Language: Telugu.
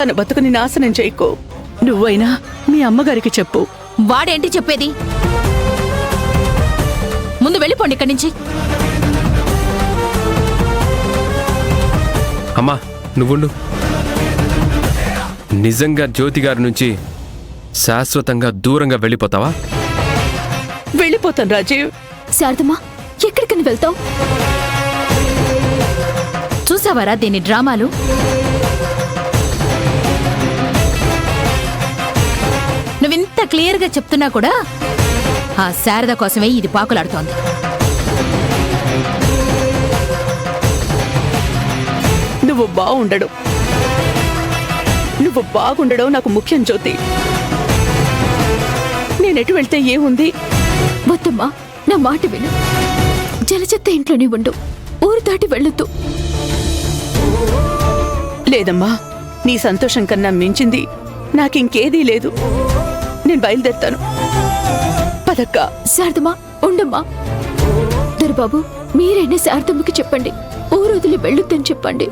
తన బతుకుని నాశనం చేయకు. నువ్వైనా మీ అమ్మగారికి చెప్పు. వాడేంటి చెప్పేది? ముందు వెళ్ళిపోండి ఇక్కడి నుంచి. అమ్మా నువ్వుండు. నిజంగా జ్యోతి గారి నుంచి శాశ్వతంగా దూరంగా వెళ్ళిపోతావా? వెళ్ళిపోతాను రాజీవ్. శారదమ్మా, ఎక్కడికని వెళ్తావు? చూసావారా దీని డ్రామాలు? నువ్వింత క్లియర్గా చెప్తున్నా కూడా ఆ శారద కోసమే ఇది పాకులాడుతోంది. నువ్వు బాగుండడం నాకు ముఖ్యం జ్యోతి. నేనెటు వెళ్తే ఏముంది? వద్దమ్మా, నా మాట విను. జలజత్త ఇంట్లోనే ఉండు, ఊరు దాటి వెళ్ళొద్దు. లేదమ్మా, నీ సంతోషం కన్నా మించింది నాకింకేదీ లేదు. నేను బయలుదేరుతాను. పదక్కా. శారదమ్మా ఉండమ్మా. దొరబాబు, మీరైనా శారదమ్మకి చెప్పండి, ఊరు వదిలి వెళ్ళొద్దని చెప్పండి.